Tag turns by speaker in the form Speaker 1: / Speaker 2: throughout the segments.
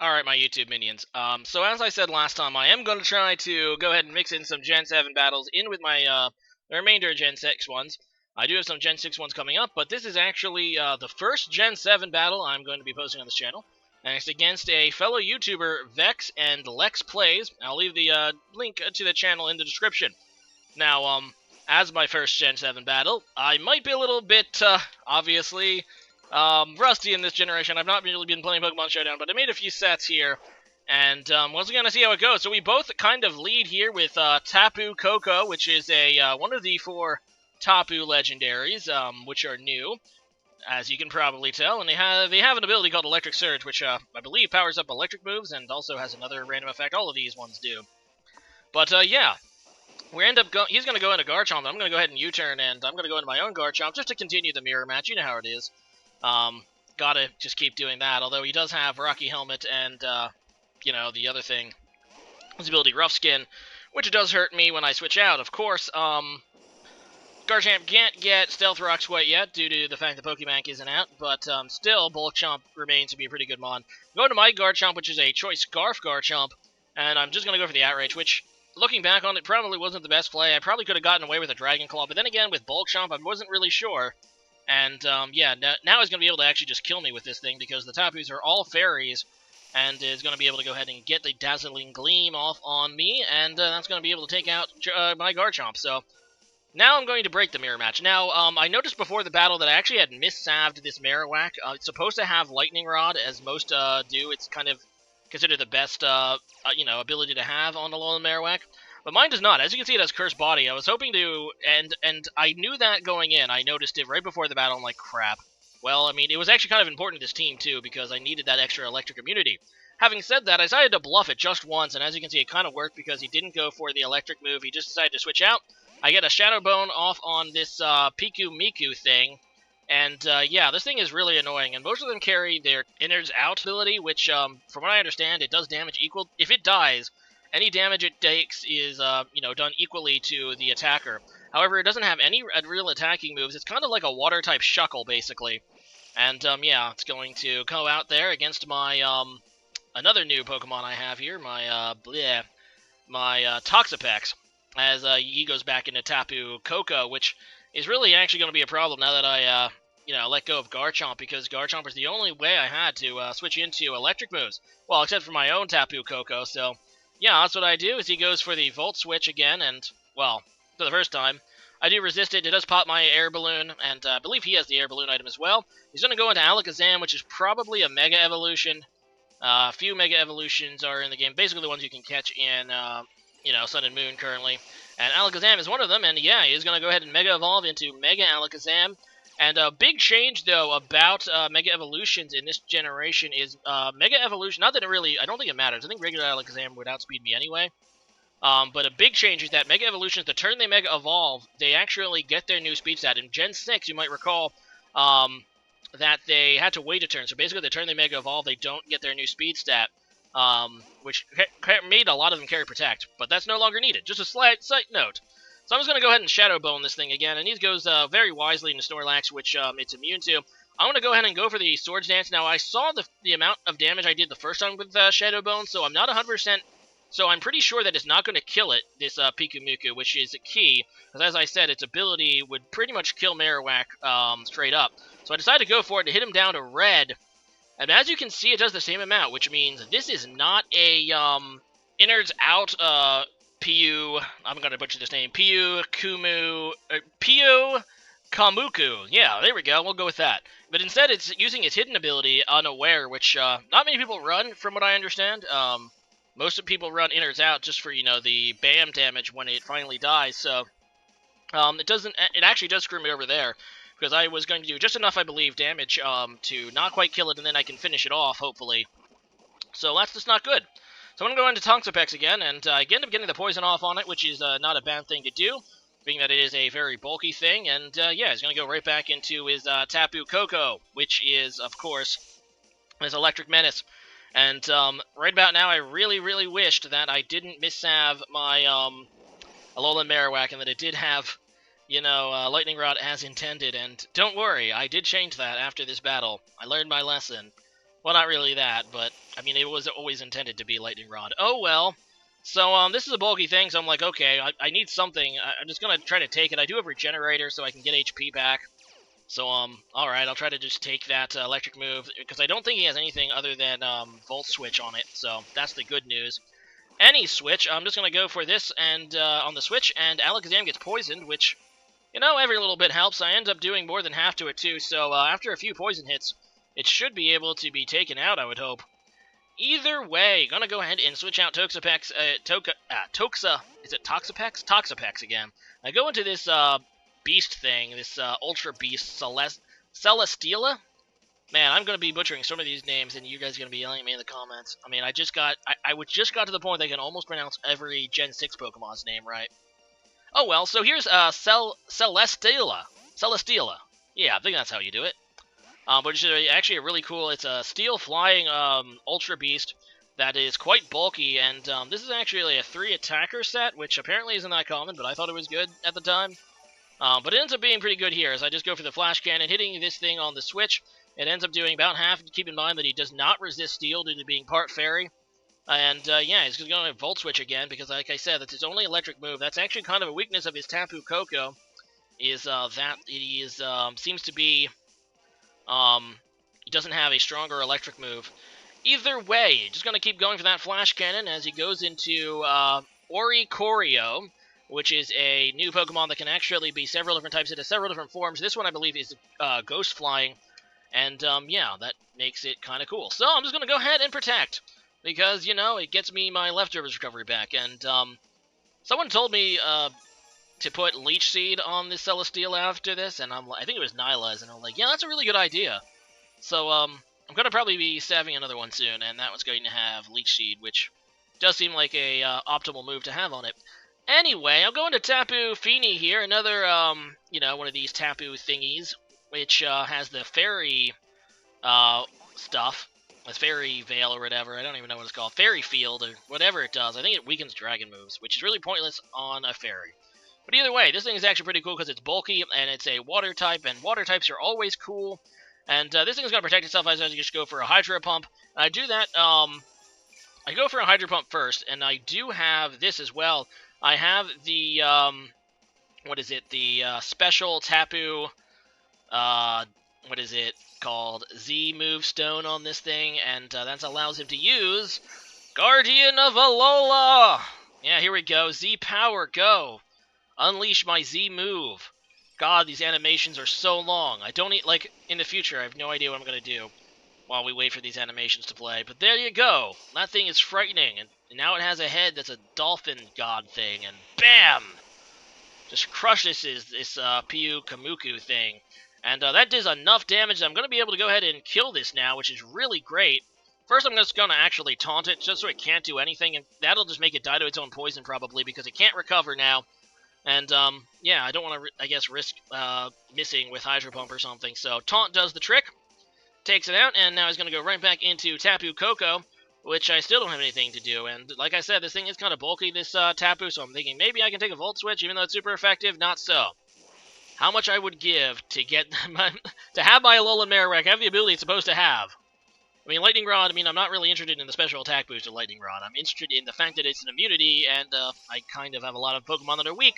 Speaker 1: Alright, my YouTube minions. So as I said last time, I am going to try to go ahead and mix in some Gen 7 battles in with my, the remainder of Gen 6 ones. I do have some Gen 6 ones coming up, but this is actually, the first Gen 7 battle I'm going to be posting on this channel. And it's against a fellow YouTuber, VecAndLexxPlay. I'll leave the, link to the channel in the description. Now, as my first Gen 7 battle, I might be a little bit, obviously, rusty in this generation. I've not really been playing Pokemon Showdown, but I made a few sets here, and we're going to see how it goes. So we both kind of lead here with Tapu Koko, which is a one of the 4 Tapu legendaries, which are new, as you can probably tell, and they have an ability called Electric Surge, which I believe powers up electric moves and also has another random effect. All of these ones do. But yeah. He's going to go into Garchomp, I'm going to go ahead and U-turn, and I'm going to go into my own Garchomp just to continue the mirror match. You know how it is. Gotta just keep doing that, although he does have Rocky Helmet and, you know, the other thing, his ability Rough Skin, which does hurt me when I switch out. Of course, Garchomp can't get Stealth Rocks quite yet due to the fact that Pokebank isn't out, but still, Bulk Chomp remains to be a pretty good mon. Go to my Garchomp, which is a Choice Scarf Garchomp, and I'm just going to go for the Outrage, which, looking back on it, probably wasn't the best play. I probably could have gotten away with a Dragon Claw, but then again, with Bulk Chomp, I wasn't really sure. And, yeah, now he's going to be able to actually just kill me with this thing, because the Tapus are all fairies, and is going to be able to go ahead and get the Dazzling Gleam off on me, and that's going to be able to take out my Garchomp. So, now I'm going to break the mirror match. Now, I noticed before the battle that I actually had missalved this Marowak. It's supposed to have Lightning Rod, as most do. It's kind of considered the best, you know, ability to have on the Alolan Marowak. But mine does not. As you can see, it has Cursed Body. I was hoping to, and I knew that going in. I noticed it right before the battle. I'm like, crap. Well, I mean, it was actually kind of important to this team, too, because I needed that extra electric immunity. Having said that, I decided to bluff it just once, and as you can see, it kind of worked because he didn't go for the electric move. He just decided to switch out. I get a Shadow Bone off on this Piku Miku thing, and yeah, this thing is really annoying, and most of them carry their Innards Out ability, which, from what I understand, it does damage equal. If it dies, any damage it takes is, you know, done equally to the attacker. However, it doesn't have any real attacking moves. It's kind of like a Water-type Shuckle, basically. And, yeah, it's going to go out there against my, another new Pokemon I have here, my, Toxapex, as, he goes back into Tapu Koko, which is really actually going to be a problem now that I, you know, let go of Garchomp, because Garchomp is the only way I had to, switch into electric moves. Well, except for my own Tapu Koko, so yeah, that's what I do, is he goes for the Volt Switch again, and, well, for the first time, I do resist it. It does pop my Air Balloon, and I believe he has the Air Balloon item as well. He's going to go into Alakazam, which is probably a Mega Evolution. A few Mega Evolutions are in the game, basically the ones you can catch in, you know, Sun and Moon currently. And Alakazam is one of them, and yeah, he's going to go ahead and Mega Evolve into Mega Alakazam. And a big change, though, about Mega Evolutions in this generation is Mega Evolution. Not that it really, I don't think it matters. I think regular Alakazam would outspeed me anyway. But a big change is that Mega Evolutions, the turn they Mega Evolve, they actually get their new speed stat. In Gen 6, you might recall that they had to wait a turn. So basically, the turn they Mega Evolve, they don't get their new speed stat, which made a lot of them carry Protect. But that's no longer needed. Just a slight note. So I'm just going to go ahead and Shadow Bone this thing again, and he goes very wisely into Snorlax, which it's immune to. I'm going to go ahead and go for the Swords Dance. Now, I saw the amount of damage I did the first time with Shadow Bone, so I'm not 100%. So I'm pretty sure that it's not going to kill it, this Piku Miku, which is key, because as I said, its ability would pretty much kill Marowak straight up. So I decided to go for it to hit him down to red, and as you can see, it does the same amount, which means this is not a Innards Out Piu, I'm going to butcher this name, Piu Kamuku. Yeah, there we go, we'll go with that. But instead, it's using its hidden ability, Unaware, which not many people run, from what I understand. Most of people run Innards Out just for, you know, the BAM damage when it finally dies, so it actually does screw me over there, because I was going to do just enough, I believe, damage to not quite kill it, and then I can finish it off, hopefully. So that's just not good. So I'm going to go into Toxapex again, and I end up getting the poison off on it, which is not a bad thing to do, being that it is a very bulky thing, and yeah, he's going to go right back into his Tapu Koko, which is, of course, his Electric Menace. And right about now, I really, really wished that I didn't missalve my Alolan Marowak, and that it did have, you know, Lightning Rod as intended, and don't worry, I did change that after this battle. I learned my lesson. Well, not really that, but, I mean, it was always intended to be Lightning Rod. Oh, well. So, this is a bulky thing, so I'm like, okay, I need something. I'm just gonna try to take it. I do have Regenerator, so I can get HP back. So, alright, I'll try to just take that electric move, because I don't think he has anything other than, Volt Switch on it, so that's the good news. Any switch, I'm just gonna go for this, and, on the switch, and Alakazam gets poisoned, which, you know, every little bit helps. I end up doing more than half to it, too, so, after a few poison hits, it should be able to be taken out, I would hope. Either way, gonna go ahead and switch out Toxapex, is it Toxapex? Toxapex again. I go into this, beast thing, this, Ultra Beast Celesteela? Man, I'm gonna be butchering some of these names, and you guys are gonna be yelling at me in the comments. I mean, I just got to the point that I can almost pronounce every Gen 6 Pokemon's name right. Oh well, so here's, Celesteela. Celesteela. Yeah, I think that's how you do it. But it's actually a really cool, it's a steel flying, Ultra Beast that is quite bulky, and, this is actually a 3 attacker set, which apparently isn't that common, but I thought it was good at the time. But it ends up being pretty good here, as I just go for the Flash Cannon, hitting this thing on the switch. It ends up doing about half. Keep in mind that he does not resist steel due to being part fairy. And, yeah, he's going to Volt Switch again, because like I said, that's his only electric move. That's actually kind of a weakness of his Tapu Koko, is, that he is, seems to be, he doesn't have a stronger electric move. Either way, just going to keep going for that Flash Cannon as he goes into, Oricorio, which is a new Pokemon that can actually be several different types. It has several different forms. This one, I believe, is Ghost Flying. And, yeah, that makes it kind of cool. So I'm just going to go ahead and Protect. Because, you know, it gets me my Leftovers recovery back. And, someone told me, to put Leech Seed on this Celesteela after this. And I think it was Nyla's. And I'm like, yeah, that's a really good idea. So, I'm going to probably be saving another one soon. And that one's going to have Leech Seed, which does seem like a optimal move to have on it. Anyway, I'm going to Tapu Fini here, another, you know, one of these Tapu thingies, which, has the fairy, stuff, the fairy veil or whatever, I don't even know what it's called, fairy field, or whatever it does. I think it weakens dragon moves, which is really pointless on a fairy. But either way, this thing is actually pretty cool because it's bulky, and it's a water type, and water types are always cool, and, this thing is going to protect itself as I just go for a Hydro Pump. And I do that, I go for a Hydro Pump first, and I do have this as well. I have the, what is it, the, special Tapu, what is it called, Z move stone on this thing, and, that allows him to use Guardian of Alola! Yeah, here we go, Z power, go! Unleash my Z move. God, these animations are so long. I don't need, like, in the future, I have no idea what I'm gonna do while we wait for these animations to play. But there you go. That thing is frightening, and now it has a head that's a dolphin god thing, and BAM! Just crushes this Piu Kamuku thing. And that does enough damage that I'm going to be able to go ahead and kill this now, which is really great. First, I'm just going to actually taunt it, just so it can't do anything, and that'll just make it die to its own poison, probably, because it can't recover now. And, yeah, I don't want to, I guess, risk missing with Hydro Pump or something. So, taunt does the trick, takes it out, and now he's going to go right back into Tapu Koko, which I still don't have anything to do. And, like I said, this thing is kind of bulky, this Tapu, so I'm thinking maybe I can take a Volt Switch, even though it's super effective. Not so. How much I would give to get to have my Alolan Marowak have the ability it's supposed to have. I mean, Lightning Rod, I mean, I'm not really interested in the special attack boost of Lightning Rod. I'm interested in the fact that it's an immunity, and I kind of have a lot of Pokemon that are weak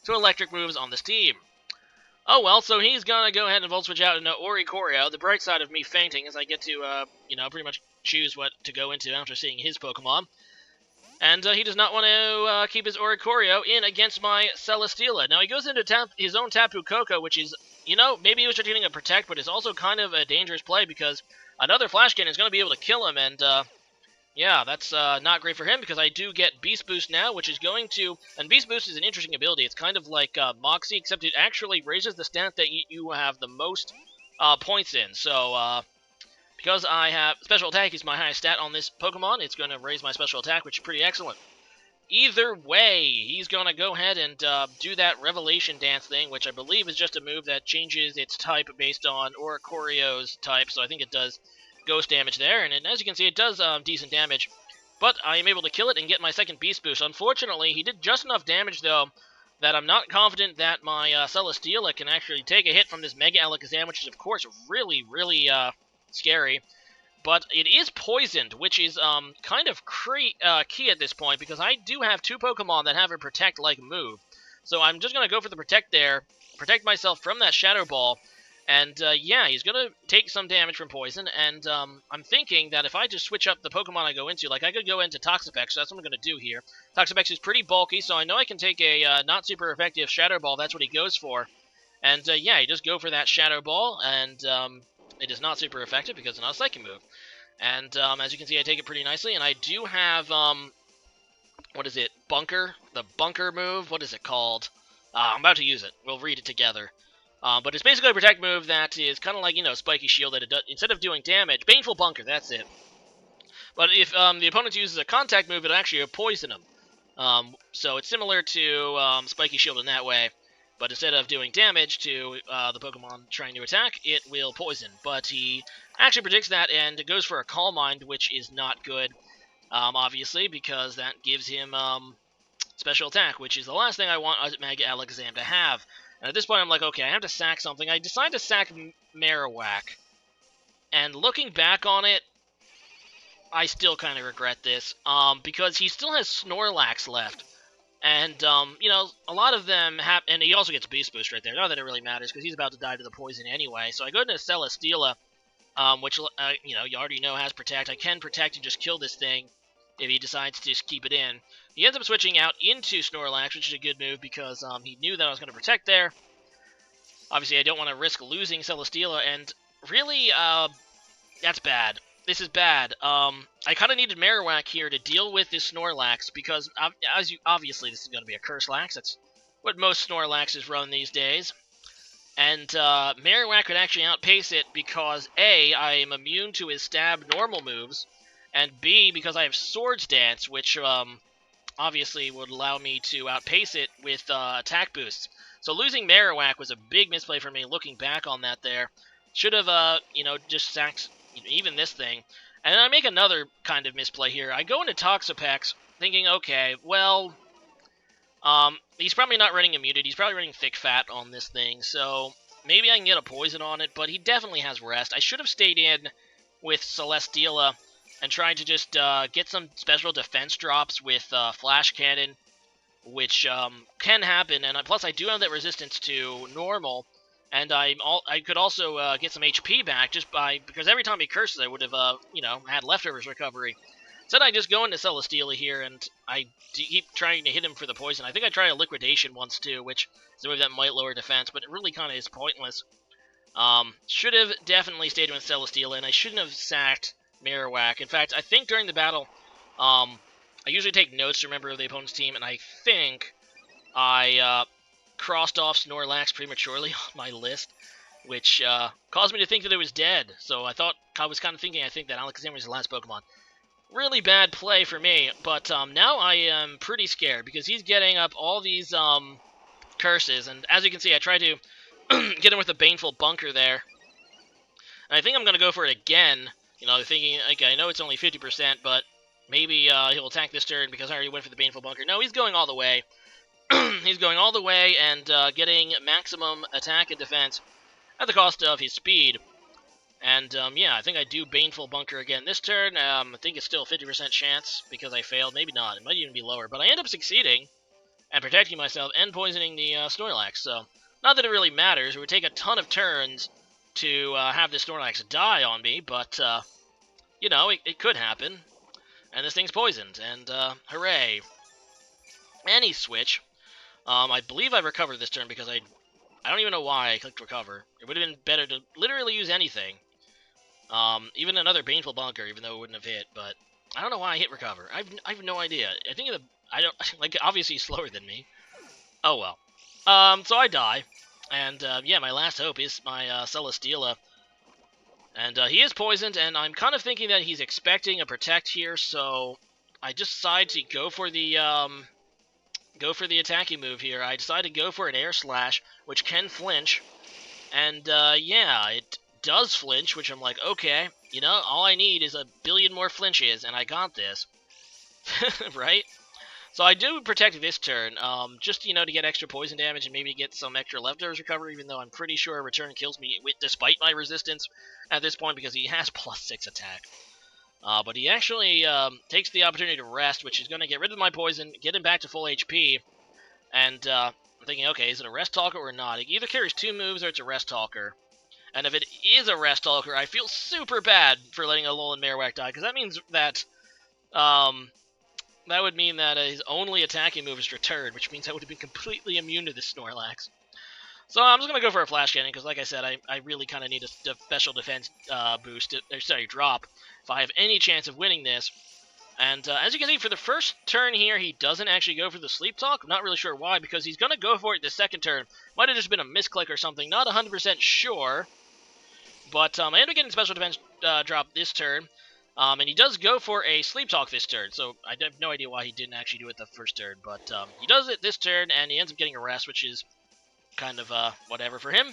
Speaker 1: to electric moves on this team. Oh well, so he's gonna go ahead and Volt Switch out into Oricorio. The bright side of me fainting is I get to, you know, pretty much choose what to go into after seeing his Pokemon. And he does not want to keep his Oricorio in against my Celesteela. Now, he goes into his own Tapu Koko, which is, you know, maybe he was trying to Protect, but it's also kind of a dangerous play because another Flash Cannon is going to be able to kill him, and, yeah, that's not great for him because I do get Beast Boost now, which is going to... And Beast Boost is an interesting ability. It's kind of like Moxie, except it actually raises the stat that you have the most points in. So, because I have Special Attack is my highest stat on this Pokemon, it's going to raise my Special Attack, which is pretty excellent. Either way, he's going to go ahead and do that Revelation Dance thing, which I believe is just a move that changes its type based on Oricorio's type, so I think it does ghost damage there, and as you can see, it does decent damage. But I am able to kill it and get my second Beast Boost. Unfortunately, he did just enough damage, though, that I'm not confident that my Celesteela can actually take a hit from this Mega Alakazam, which is, of course, really, really scary. but it is poisoned, which is kind of key at this point, because I do have 2 Pokemon that have a Protect-like move. So I'm just going to go for the Protect there, protect myself from that Shadow Ball, and yeah, he's going to take some damage from Poison, and I'm thinking that if I just switch up the Pokemon I go into, like I could go into Toxapex, so that's what I'm going to do here. Toxapex is pretty bulky, so I know I can take a not super effective Shadow Ball, that's what he goes for. And yeah, you just go for that Shadow Ball, and it is not super effective because it's not a Psychic move. And as you can see, I take it pretty nicely, and I do have, what is it, Bunker? The Bunker move? What is it called? I'm about to use it. We'll read it together. But it's basically a Protect move that is kind of like, you know, Spiky Shield, that it does, instead of doing damage, Baneful Bunker, that's it. But if the opponent uses a Contact move, it'll actually poison him. So it's similar to Spiky Shield in that way. But instead of doing damage to the Pokemon trying to attack, it will poison. But he actually predicts that and goes for a Calm Mind, which is not good, obviously, because that gives him special attack, which is the last thing I want Mega Alakazam to have. And at this point, I'm like, okay, I have to sack something. I decide to sack Marowak. And looking back on it, I still kind of regret this, because he still has Snorlax left. And, you know, a lot of them have... And he also gets Beast Boost right there. Not that it really matters, because he's about to die to the poison anyway. So I go into Celesteela, which, you know, you already know has Protect. I can Protect and just kill this thing if he decides to just keep it in. He ends up switching out into Snorlax, which is a good move, because he knew that I was going to Protect there. Obviously, I don't want to risk losing Celesteela, and really, that's bad. This is bad. I kind of needed Marowak here to deal with this Snorlax, because obviously this is going to be a Curselax. That's what most Snorlaxes run these days. And Marowak could actually outpace it because A, I am immune to his stab normal moves, and B, because I have Swords Dance, which obviously would allow me to outpace it with attack boosts. So losing Marowak was a big misplay for me, looking back on that there. Should have, you know, just sacked even this thing. And then I make another kind of misplay here. I go into Toxapex thinking, okay, well, he's probably not running Immunity. He's probably running Thick Fat on this thing, so maybe I can get a Poison on it, but he definitely has Rest. I should have stayed in with Celesteela and tried to just get some special defense drops with Flash Cannon, which can happen, and plus I do have that resistance to normal, and I could also get some HP back just because every time he curses I would have you know, had leftovers recovery. Instead I just go into Celesteela here, and I keep trying to hit him for the poison. I think I tried a Liquidation once too, which is a move that might lower defense, but it really kind of is pointless. Should have definitely stayed with Celesteela, and I shouldn't have sacked Marowak. In fact, I think during the battle, I usually take notes to remember the opponent's team, and I think I crossed off Snorlax prematurely on my list, which caused me to think that it was dead. So I was kind of thinking, I think that Alakazam was the last Pokemon. Really bad play for me, but now I am pretty scared, because he's getting up all these curses, and as you can see, I tried to get him with a Baneful Bunker there. And I think I'm going to go for it again, you know, thinking, okay, I know it's only 50%, but maybe he'll attack this turn because I already went for the Baneful Bunker. No, he's going all the way. He's going all the way and getting maximum attack and defense at the cost of his speed. And, yeah, I think I do Baneful Bunker again this turn. I think it's still a 50% chance because I failed. Maybe not. It might even be lower. But I end up succeeding and protecting myself and poisoning the Snorlax. So, not that it really matters. It would take a ton of turns to have this Snorlax die on me. But, you know, it could happen. And this thing's poisoned. And, hooray. Any switch. I believe I recovered this turn because I don't even know why I clicked recover. It would have been better to literally use anything. Even another Baneful Bunker, even though it wouldn't have hit, but I don't know why I hit recover. I have no idea. I think I don't, like, obviously he's slower than me. Oh well. So I die. And, yeah, my last hope is my, Celesteela. And, he is poisoned, and I'm kind of thinking that he's expecting a Protect here, so I just decide to go for the attacking move here. I decide to go for an Air Slash, which can flinch. And, yeah, it does flinch, which I'm like, okay, you know, all I need is a billion more flinches, and I got this. Right? So I do protect this turn, just, to get extra poison damage and maybe get some extra leftovers recovery, even though I'm pretty sure return kills me despite my resistance at this point because he has +6 attack. But he actually takes the opportunity to rest, which is going to get rid of my poison, get him back to full HP, and I'm thinking, okay, is it a Rest Talker or not? It either carries 2 moves or it's a Rest Talker. And if it is a Rest Talker, I feel super bad for letting Alolan Marowak die, because that means that that would mean that his only attacking move is Return, which means I would have been completely immune to this Snorlax. So I'm just going to go for a Flash Cannon, because like I said, I really kind of need a special defense drop if I have any chance of winning this. And as you can see, for the first turn here, he doesn't actually go for the Sleep Talk. I'm not really sure why, because he's going to go for it the second turn. Might have just been a misclick or something, not 100% sure. But I end up getting special defense drop this turn. And he does go for a Sleep Talk this turn, so I have no idea why he didn't actually do it the first turn. But he does it this turn, and he ends up getting a rest, which is kind of whatever for him.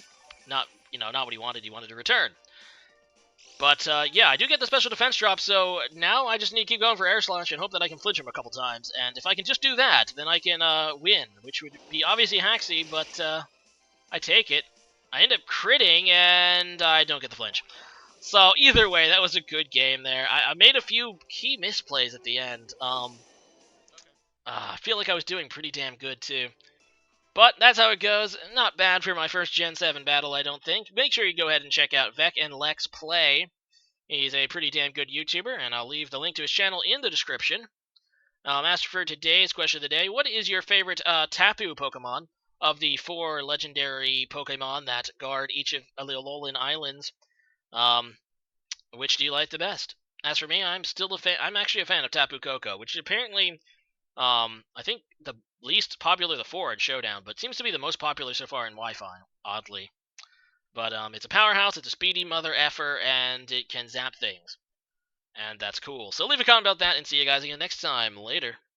Speaker 1: Not what he wanted. He wanted to return. But yeah, I do get the special defense drop, so now I just need to keep going for Air Slash and hope that I can flinch him a couple times. And if I can just do that, then I can win, which would be obviously haxy, but I take it. I end up critting, and I don't get the flinch. So either way, that was a good game there. I made a few key misplays at the end. I feel like I was doing pretty damn good too. But that's how it goes. Not bad for my first Gen 7 battle, I don't think. Make sure you go ahead and check out VecAndLexxPlay. He's a pretty damn good YouTuber, and I'll leave the link to his channel in the description. As for today's question of the day, what is your favorite Tapu Pokemon of the 4 legendary Pokemon that guard each of the Alolan Islands? Which do you like the best? As for me, I'm actually a fan of Tapu Koko, which is apparently, I think the least popular of the 4 in Showdown, but seems to be the most popular so far in Wi-Fi, oddly. But it's a powerhouse, it's a speedy mother effer, and it can zap things. And that's cool. So leave a comment about that, and see you guys again next time. Later.